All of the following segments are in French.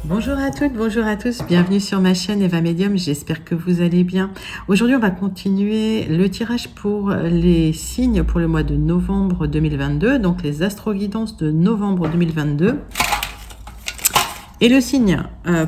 Bonjour à toutes, bonjour à tous, bienvenue sur ma chaîne Eva Medium, j'espère que vous allez bien. Aujourd'hui on va continuer le tirage pour les signes pour le mois de novembre 2022, donc les astro-guidances de novembre 2022. Et le signe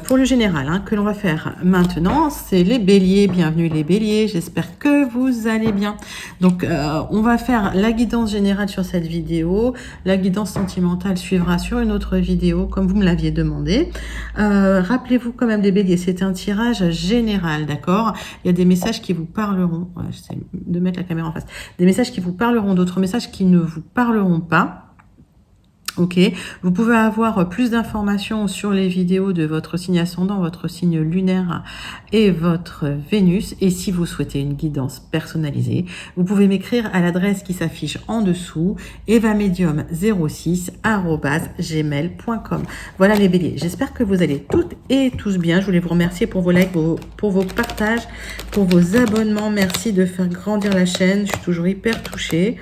pour le général que l'on va faire maintenant, c'est les béliers. Bienvenue les béliers, j'espère que vous allez bien. Donc on va faire la guidance générale sur cette vidéo. La guidance sentimentale suivra sur une autre vidéo comme vous me l'aviez demandé. Rappelez-vous quand même des béliers, c'est un tirage général, d'accord? Il y a des messages qui vous parleront. Ouais, j'essaie de mettre la caméra en face. Des messages qui vous parleront, d'autres messages qui ne vous parleront pas. Ok, vous pouvez avoir plus d'informations sur les vidéos de votre signe ascendant, votre signe lunaire et votre Vénus. Et si vous souhaitez une guidance personnalisée, vous pouvez m'écrire à l'adresse qui s'affiche en dessous, evamedium06@gmail.com. Voilà les béliers, j'espère que vous allez toutes et tous bien. Je voulais vous remercier pour vos likes, pour vos partages, pour vos abonnements. Merci de faire grandir la chaîne, je suis toujours hyper touchée.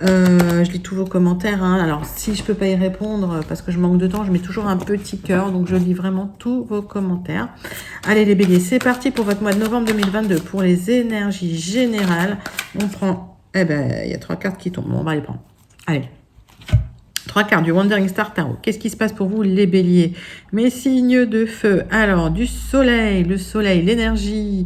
Je lis tous vos commentaires. Alors, si je peux pas y répondre parce que je manque de temps, je mets toujours un petit cœur. Donc, je lis vraiment tous vos commentaires. Allez, les béliers, c'est parti pour votre mois de novembre 2022. Pour les énergies générales, on prend... Eh ben, il y a 3 cartes qui tombent. Bon, on va les prendre. Allez. 3 cartes du Wandering Star Tarot. Qu'est-ce qui se passe pour vous, les béliers? Mes signes de feu. Alors, du soleil, le soleil, l'énergie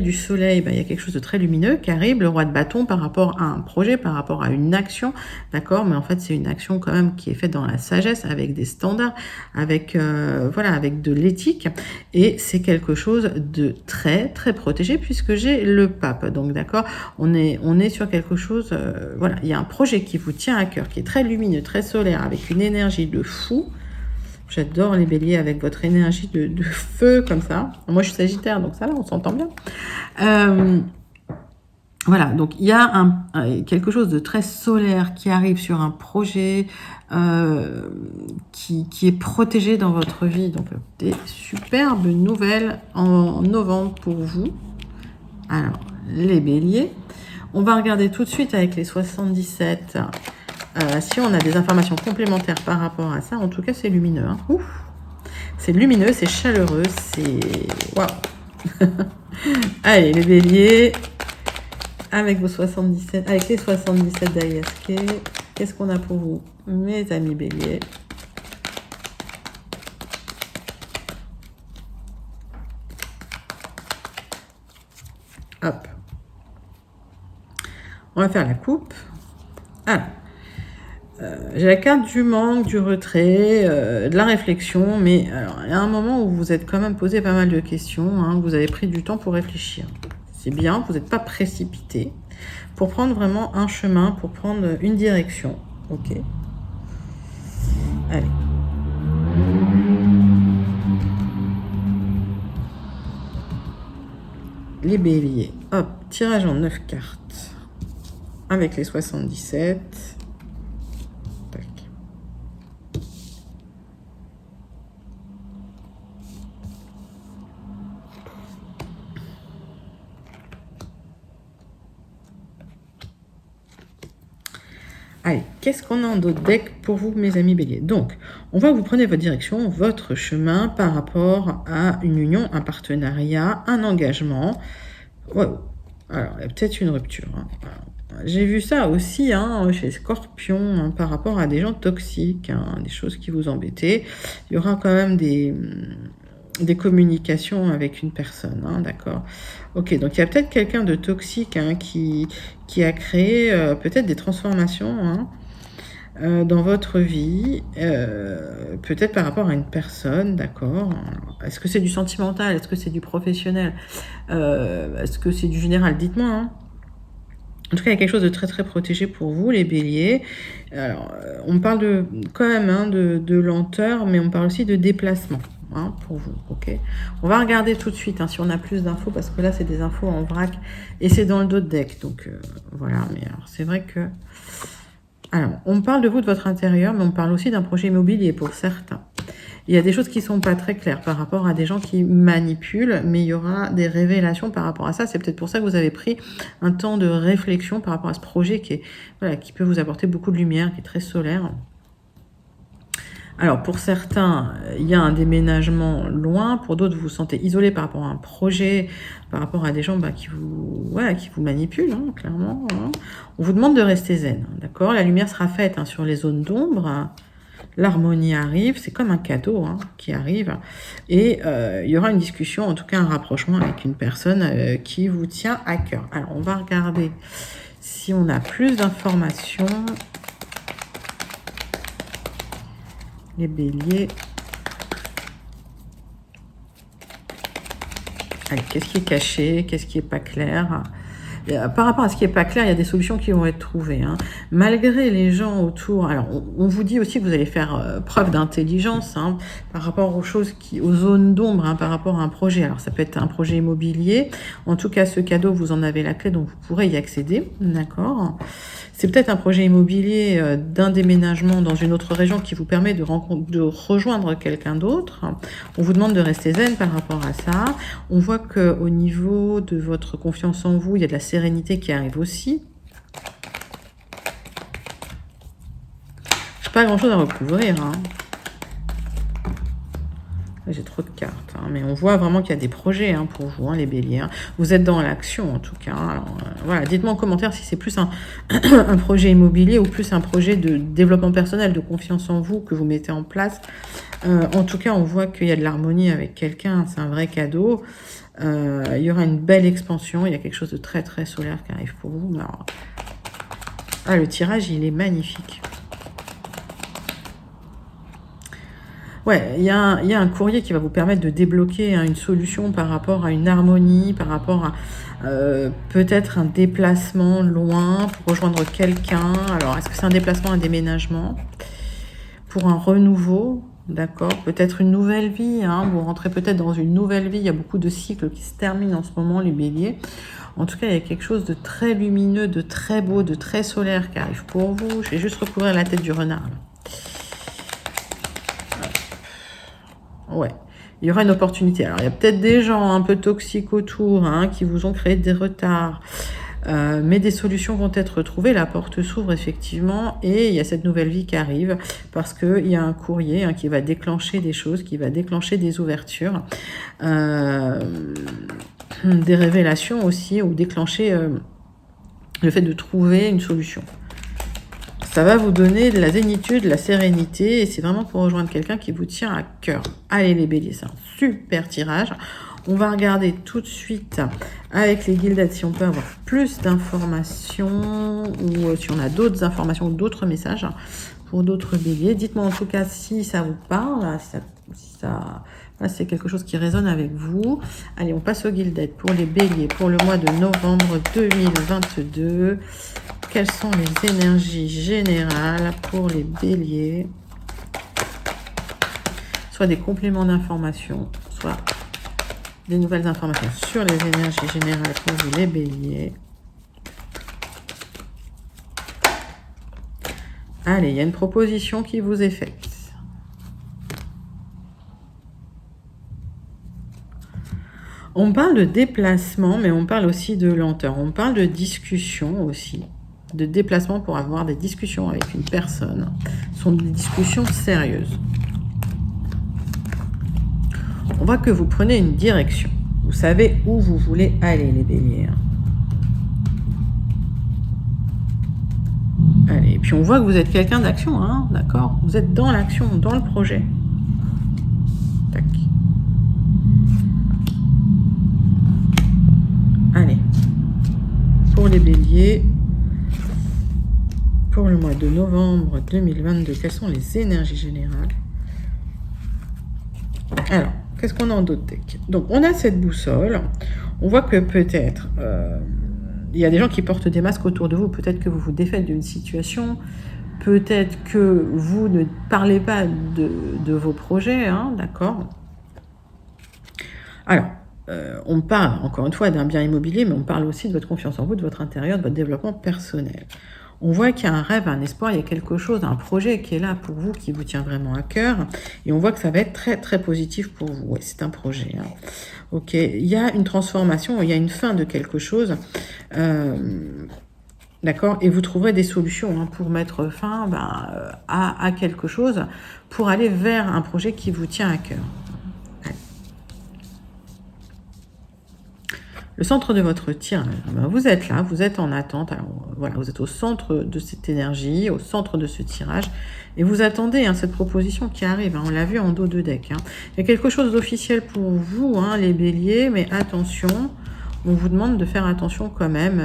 du soleil, il y a quelque chose de très lumineux qui arrive. Le roi de bâton par rapport à un projet, par rapport à une action, d'accord? Mais en fait, c'est une action quand même qui est faite dans la sagesse, avec des standards, avec, voilà, avec de l'éthique. Et c'est quelque chose de très, très protégé puisque j'ai le pape. Donc, d'accord, on est sur quelque chose, voilà, il y a un projet qui vous tient à cœur, qui est très lumineux, très solaire, avec une énergie de fou. J'adore les béliers avec votre énergie de feu comme ça. Moi, je suis sagittaire, donc ça, là, on s'entend bien. Voilà, donc il y a quelque chose de très solaire qui arrive sur un projet qui est protégé dans votre vie. Donc, des superbes nouvelles en novembre pour vous. Alors, les béliers. On va regarder tout de suite avec les 77... si on a des informations complémentaires par rapport à ça, en tout cas, c'est lumineux. C'est lumineux, c'est chaleureux, c'est... Waouh. Allez, les béliers, avec vos 77, avec les 77 d'Ayaske, qu'est-ce qu'on a pour vous, mes amis béliers? Hop. On va faire la coupe. Alors. J'ai la carte du manque, du retrait, de la réflexion, mais alors, il y a un moment où vous êtes quand même posé pas mal de questions, vous avez pris du temps pour réfléchir. C'est bien, vous n'êtes pas précipité pour prendre vraiment un chemin, pour prendre une direction. Ok. Allez. Les béliers. Hop, tirage en 9 cartes avec les 77. Allez, qu'est-ce qu'on a en d'autres deck pour vous, mes amis béliers? Donc, on va vous prendre votre direction, votre chemin par rapport à une union, un partenariat, un engagement. Wow. Alors, il y a peut-être une rupture. J'ai vu ça aussi chez Scorpion par rapport à des gens toxiques, des choses qui vous embêtaient. Il y aura quand même des communications avec une personne, d'accord? Ok, donc il y a peut-être quelqu'un de toxique qui a créé peut-être des transformations dans votre vie, peut-être par rapport à une personne, d'accord? Est-ce que c'est du sentimental? Est-ce que c'est du professionnel? Est-ce que c'est du général? Dites-moi. En tout cas, il y a quelque chose de très très protégé pour vous, les béliers. Alors, on parle quand même de lenteur, mais on parle aussi de déplacement. Pour vous, ok? On va regarder tout de suite si on a plus d'infos, parce que là, c'est des infos en vrac, et c'est dans le dos de deck, donc voilà, mais alors, c'est vrai que... Alors, on parle de vous, de votre intérieur, mais on parle aussi d'un projet immobilier pour certains. Il y a des choses qui ne sont pas très claires par rapport à des gens qui manipulent, mais il y aura des révélations par rapport à ça. C'est peut-être pour ça que vous avez pris un temps de réflexion par rapport à ce projet qui peut vous apporter beaucoup de lumière, qui est très solaire. Alors, pour certains, il y a un déménagement loin. Pour d'autres, vous vous sentez isolé par rapport à un projet, par rapport à des gens qui vous manipulent, hein, clairement. Hein. On vous demande de rester zen, d'accord? La lumière sera faite hein, sur les zones d'ombre. L'harmonie arrive, c'est comme un cadeau hein, qui arrive. Et il y aura une discussion, en tout cas un rapprochement avec une personne qui vous tient à cœur. Alors, on va regarder si on a plus d'informations. Les béliers. Allez, qu'est-ce qui est caché? Qu'est-ce qui n'est pas clair? Par rapport à ce qui n'est pas clair, il y a des solutions qui vont être trouvées. Hein. Malgré les gens autour, alors on vous dit aussi que vous allez faire preuve d'intelligence hein, par rapport aux choses, aux zones d'ombre, hein, par rapport à un projet. Alors ça peut être un projet immobilier. En tout cas, ce cadeau, vous en avez la clé, donc vous pourrez y accéder. D'accord. C'est peut-être un projet immobilier d'un déménagement dans une autre région qui vous permet de rejoindre quelqu'un d'autre. On vous demande de rester zen par rapport à ça. On voit qu'au niveau de votre confiance en vous, il y a de la sérénité qui arrive aussi. Je n'ai pas grand-chose à recouvrir. Hein. J'ai trop de cartes, hein, mais on voit vraiment qu'il y a des projets hein, pour vous, hein, les béliers. Hein. Vous êtes dans l'action, en tout cas. Alors, voilà, dites-moi en commentaire si c'est plus un projet immobilier ou plus un projet de développement personnel, de confiance en vous que vous mettez en place. En tout cas, on voit qu'il y a de l'harmonie avec quelqu'un, c'est un vrai cadeau. Il y aura une belle expansion, il y a quelque chose de très très solaire qui arrive pour vous. Alors, le tirage, il est magnifique. Ouais, il y a un courrier qui va vous permettre de débloquer hein, une solution par rapport à une harmonie, par rapport à peut-être un déplacement loin pour rejoindre quelqu'un. Alors, est-ce que c'est un déplacement, un déménagement? Pour un renouveau, d'accord? Peut-être une nouvelle vie, hein, vous rentrez peut-être dans une nouvelle vie. Il y a beaucoup de cycles qui se terminent en ce moment, les béliers. En tout cas, il y a quelque chose de très lumineux, de très beau, de très solaire qui arrive pour vous. Je vais juste recouvrir la tête du renard, là. Ouais, il y aura une opportunité. Alors, il y a peut-être des gens un peu toxiques autour hein, qui vous ont créé des retards. Mais des solutions vont être trouvées. La porte s'ouvre effectivement et il y a cette nouvelle vie qui arrive parce qu'il y a un courrier hein, qui va déclencher des choses, qui va déclencher des ouvertures, des révélations aussi ou déclencher le fait de trouver une solution. Ça va vous donner de la zénitude, de la sérénité et c'est vraiment pour rejoindre quelqu'un qui vous tient à cœur. Allez les béliers, c'est un super tirage. On va regarder tout de suite avec les guildettes si on peut avoir plus d'informations ou si on a d'autres informations ou d'autres messages pour d'autres béliers. Dites-moi en tout cas si ça vous parle, si c'est quelque chose qui résonne avec vous. Allez, on passe aux guildettes pour les béliers pour le mois de novembre 2022. Quelles sont les énergies générales pour les béliers? Soit des compléments d'informations, soit des nouvelles informations sur les énergies générales pour vous, les béliers. Allez, il y a une proposition qui vous est faite. On parle de déplacement, mais on parle aussi de lenteur. On parle de discussion aussi. De déplacement pour avoir des discussions avec une personne. Ce sont des discussions sérieuses. On voit que vous prenez une direction. Vous savez où vous voulez aller, les béliers. Allez, et puis on voit que vous êtes quelqu'un d'action, hein, d'accord? Vous êtes dans l'action, dans le projet. Tac. Allez. Pour les béliers, pour le mois de novembre 2022, quelles sont les énergies générales? Alors, qu'est-ce qu'on a en d'autres decks? Donc, on a cette boussole. On voit que peut-être, il y a des gens qui portent des masques autour de vous. Peut-être que vous vous défaites d'une situation. Peut-être que vous ne parlez pas de vos projets, hein, d'accord? Alors, on parle, encore une fois, d'un bien immobilier, mais on parle aussi de votre confiance en vous, de votre intérieur, de votre développement personnel. On voit qu'il y a un rêve, un espoir, il y a quelque chose, un projet qui est là pour vous, qui vous tient vraiment à cœur. Et on voit que ça va être très, très positif pour vous. Ouais, c'est un projet. Hein. Ok, il y a une transformation, il y a une fin de quelque chose. D'accord? Et vous trouverez des solutions hein, pour mettre fin à quelque chose, pour aller vers un projet qui vous tient à cœur. Allez. Le centre de votre tirage, vous êtes là, vous êtes en attente. Alors, voilà, vous êtes au centre de cette énergie, au centre de ce tirage, et vous attendez hein, cette proposition qui arrive. Hein, on l'a vu en dos de deck. Hein. Il y a quelque chose d'officiel pour vous, hein, les béliers, mais attention. On vous demande de faire attention quand même.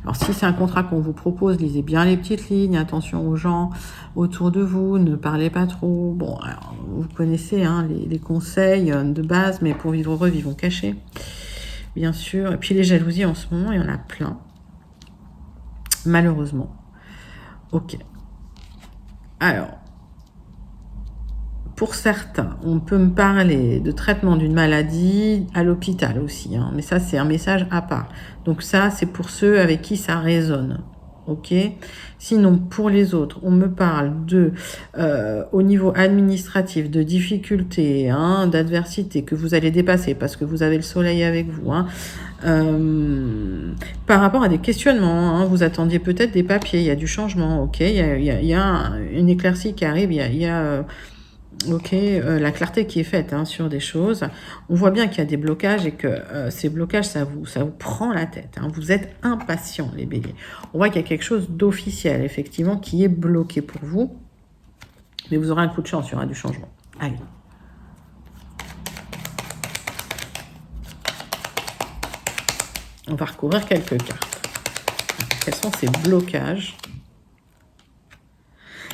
Alors, si c'est un contrat qu'on vous propose, lisez bien les petites lignes. Attention aux gens autour de vous. Ne parlez pas trop. Bon, alors, vous connaissez hein, les conseils de base, mais pour vivre heureux, vivons cachés. Bien sûr. Et puis, les jalousies en ce moment, il y en a plein. Malheureusement. Ok. Alors, pour certains, on peut me parler de traitement d'une maladie à l'hôpital aussi, hein, mais ça, c'est un message à part. Donc ça, c'est pour ceux avec qui ça résonne. Ok. Sinon, pour les autres, on me parle de, au niveau administratif, de difficultés, hein, d'adversité que vous allez dépasser parce que vous avez le soleil avec vous. Hein, par rapport à des questionnements, hein, vous attendiez peut-être des papiers, il y a du changement, ok. Il y a une éclaircie qui arrive, il y a ok, la clarté qui est faite hein, sur des choses. On voit bien qu'il y a des blocages et que ces blocages, ça vous prend la tête. Hein. Vous êtes impatients, les béliers. On voit qu'il y a quelque chose d'officiel, effectivement, qui est bloqué pour vous. Mais vous aurez un coup de chance, il y aura du changement. Allez. On va recouvrir quelques cartes. Quels sont ces blocages?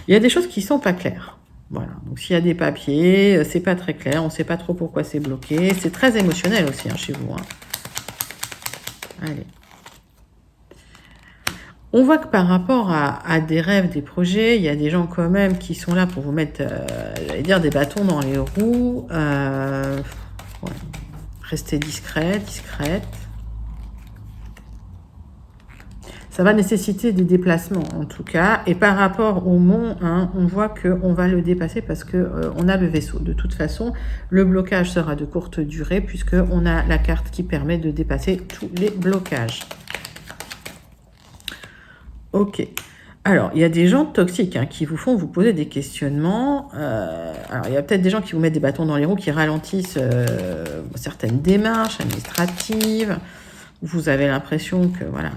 Il y a des choses qui ne sont pas claires. Voilà, donc s'il y a des papiers, c'est pas très clair, on ne sait pas trop pourquoi c'est bloqué. C'est très émotionnel aussi hein, chez vous. Hein. Allez. On voit que par rapport à des rêves, des projets, il y a des gens quand même qui sont là pour vous mettre, j'allais dire, des bâtons dans les roues. Ouais. Restez discrète. Ça va nécessiter des déplacements en tout cas. Et par rapport au mont, hein, on voit qu'on va le dépasser parce qu'on a le vaisseau. De toute façon, le blocage sera de courte durée puisqu'on a la carte qui permet de dépasser tous les blocages. Ok. Alors, il y a des gens toxiques hein, qui vous font vous poser des questionnements. Alors, il y a peut-être des gens qui vous mettent des bâtons dans les roues, qui ralentissent certaines démarches administratives. Vous avez l'impression que, voilà...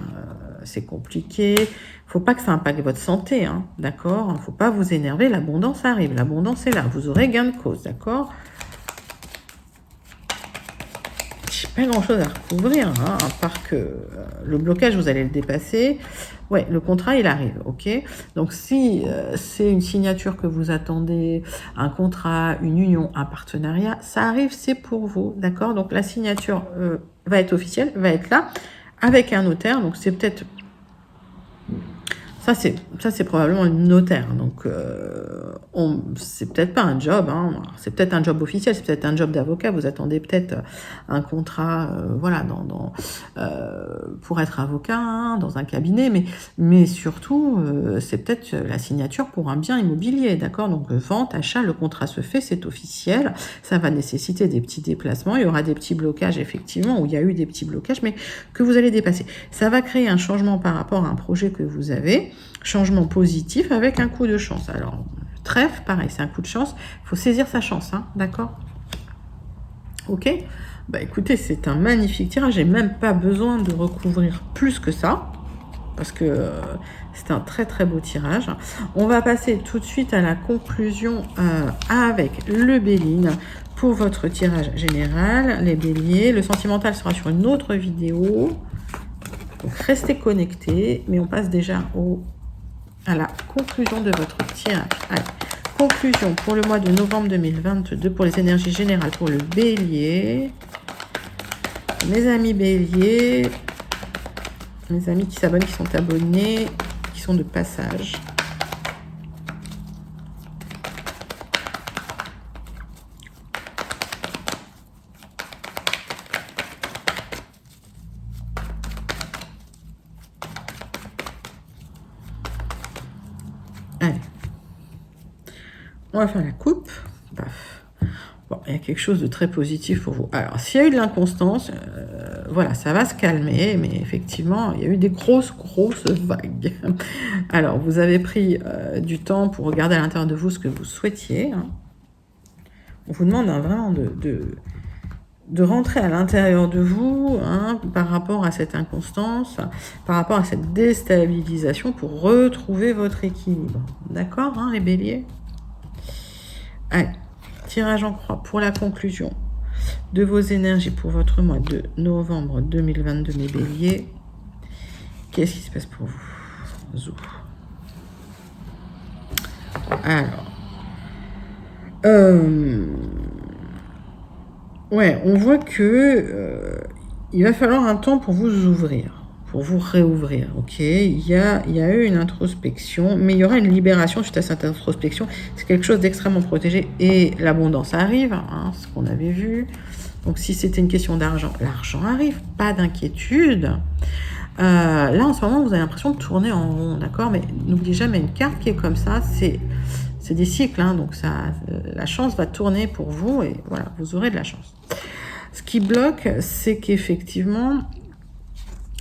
c'est compliqué. Il ne faut pas que ça impacte votre santé, hein, d'accord? Il ne faut pas vous énerver. L'abondance arrive. L'abondance est là. Vous aurez gain de cause, d'accord? Je n'ai pas grand-chose à recouvrir, hein, à part que le blocage, vous allez le dépasser. Ouais, le contrat, il arrive, ok? Donc, si c'est une signature que vous attendez, un contrat, une union, un partenariat, ça arrive, c'est pour vous, d'accord? Donc, la signature va être officielle, va être là, avec un notaire, donc c'est peut-être... Ça, c'est probablement le notaire. Donc, c'est peut-être pas un job. Hein. C'est peut-être un job officiel, c'est peut-être un job d'avocat. Vous attendez peut-être un contrat, voilà, pour être avocat hein, dans un cabinet. Mais surtout, c'est peut-être la signature pour un bien immobilier, d'accord? Donc, vente, achat, le contrat se fait, c'est officiel. Ça va nécessiter des petits déplacements. Il y aura des petits blocages, effectivement, où il y a eu des petits blocages, mais que vous allez dépasser. Ça va créer un changement par rapport à un projet que vous avez. Changement positif avec un coup de chance. Alors, trèfle, pareil, c'est un coup de chance. Il faut saisir sa chance, hein, d'accord? Ok? Bah écoutez, c'est un magnifique tirage. J'ai même pas besoin de recouvrir plus que ça. Parce que c'est un très très beau tirage. On va passer tout de suite à la conclusion avec le Béline pour votre tirage général. Les béliers. Le sentimental sera sur une autre vidéo. Donc restez connectés. Mais on passe déjà à la conclusion de votre tirage. Allez, conclusion pour le mois de novembre 2022 pour les énergies générales pour le bélier. Mes amis béliers, mes amis qui s'abonnent, qui sont abonnés, qui sont de passage. Allez. On va faire la coupe. Paf. Bon, il y a quelque chose de très positif pour vous. Alors, s'il y a eu de l'inconstance, voilà, ça va se calmer, mais effectivement, il y a eu des grosses vagues. Alors, vous avez pris du temps pour regarder à l'intérieur de vous ce que vous souhaitiez. Hein. On vous demande vraiment de rentrer à l'intérieur de vous hein, par rapport à cette inconstance, par rapport à cette déstabilisation pour retrouver votre équilibre. D'accord, hein, les béliers? Allez. Tirage en croix pour la conclusion de vos énergies pour votre mois de novembre 2022, mes béliers. Qu'est-ce qui se passe pour vous? Zou. Alors. Ouais, on voit que il va falloir un temps pour vous ouvrir. Pour vous réouvrir, ok. Il y a eu une introspection, mais il y aura une libération suite à cette introspection. C'est quelque chose d'extrêmement protégé et l'abondance arrive, hein, ce qu'on avait vu. Donc si c'était une question d'argent, l'argent arrive, pas d'inquiétude. Là en ce moment, vous avez l'impression de tourner en rond, d'accord. Mais n'oubliez jamais une carte qui est comme ça, c'est des cycles, hein, donc ça, la chance va tourner pour vous et voilà, vous aurez de la chance. Ce qui bloque, c'est qu'effectivement.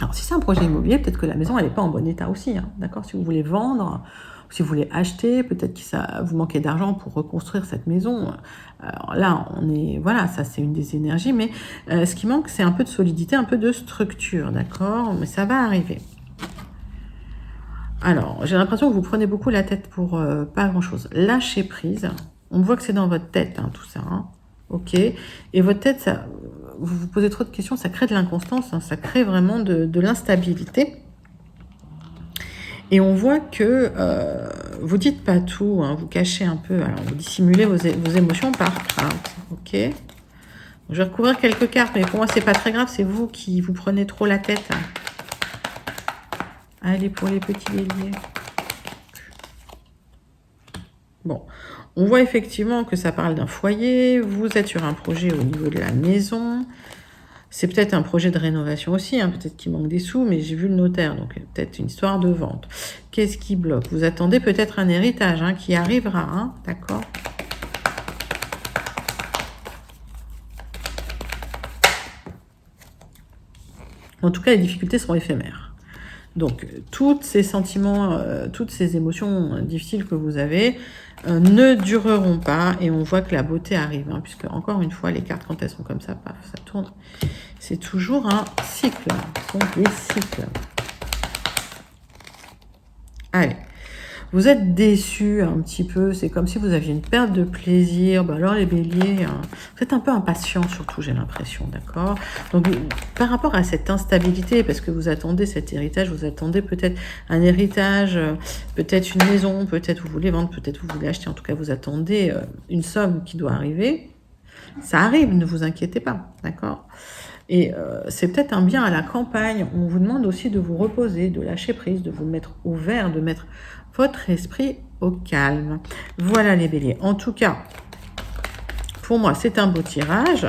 Alors, si c'est un projet immobilier, peut-être que la maison, elle n'est pas en bon état aussi, hein, d'accord? Si vous voulez vendre, si vous voulez acheter, peut-être que vous manquez d'argent pour reconstruire cette maison. Alors là, voilà, ça c'est une des énergies, mais ce qui manque, c'est un peu de solidité, un peu de structure, d'accord? Mais ça va arriver. Alors, j'ai l'impression que vous prenez beaucoup la tête pour pas grand-chose. Lâchez prise. On voit que c'est dans votre tête, hein, tout ça, hein. Ok, et votre tête, ça, vous vous posez trop de questions, ça crée de l'inconstance, hein, ça crée vraiment de l'instabilité. Et on voit que vous dites pas tout, hein, vous cachez un peu, alors vous dissimulez vos émotions par crainte. Ok, je vais recouvrir quelques cartes, mais pour moi c'est pas très grave, c'est vous qui vous prenez trop la tête. Allez, pour les petits béliers. Bon, on voit effectivement que ça parle d'un foyer, vous êtes sur un projet au niveau de la maison, c'est peut-être un projet de rénovation aussi, hein, peut-être qu'il manque des sous, mais j'ai vu le notaire, donc peut-être une histoire de vente. Qu'est-ce qui bloque? Vous attendez peut-être un héritage hein, qui arrivera, hein, d'accord? En tout cas, les difficultés seront éphémères. Donc, tous ces sentiments, toutes ces émotions difficiles que vous avez ne dureront pas et on voit que la beauté arrive, hein, puisque encore une fois, les cartes, quand elles sont comme ça, paf, ça tourne. C'est toujours un cycle, ce sont des cycles. Allez, vous êtes déçus un petit peu, c'est comme si vous aviez une perte de plaisir. Bah alors les béliers, hein, vous êtes un peu impatients surtout, j'ai l'impression, d'accord? Donc par rapport à cette instabilité, parce que vous attendez cet héritage, vous attendez peut-être un héritage, peut-être une maison, peut-être vous voulez vendre, peut-être vous voulez acheter, en tout cas vous attendez une somme qui doit arriver. Ça arrive, ne vous inquiétez pas, d'accord? Et c'est peut-être un bien à la campagne. On vous demande aussi de vous reposer, de lâcher prise, de vous mettre au vert, de mettre votre esprit au calme. Voilà les béliers. En tout cas, pour moi, c'est un beau tirage.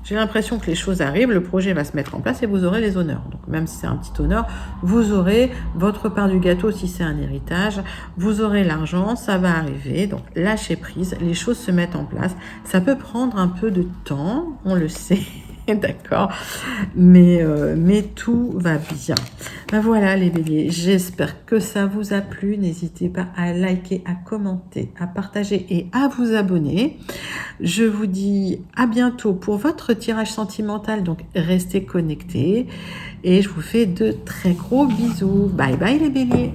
J'ai l'impression que les choses arrivent, le projet va se mettre en place et vous aurez les honneurs. Donc même si c'est un petit honneur, vous aurez votre part du gâteau si c'est un héritage. Vous aurez l'argent, ça va arriver. Donc lâchez prise, les choses se mettent en place. Ça peut prendre un peu de temps, on le sait. D'accord, mais tout va bien. Ben voilà les béliers, j'espère que ça vous a plu. N'hésitez pas à liker, à commenter, à partager et à vous abonner. Je vous dis à bientôt pour votre tirage sentimental, donc restez connectés et je vous fais de très gros bisous. Bye bye les béliers.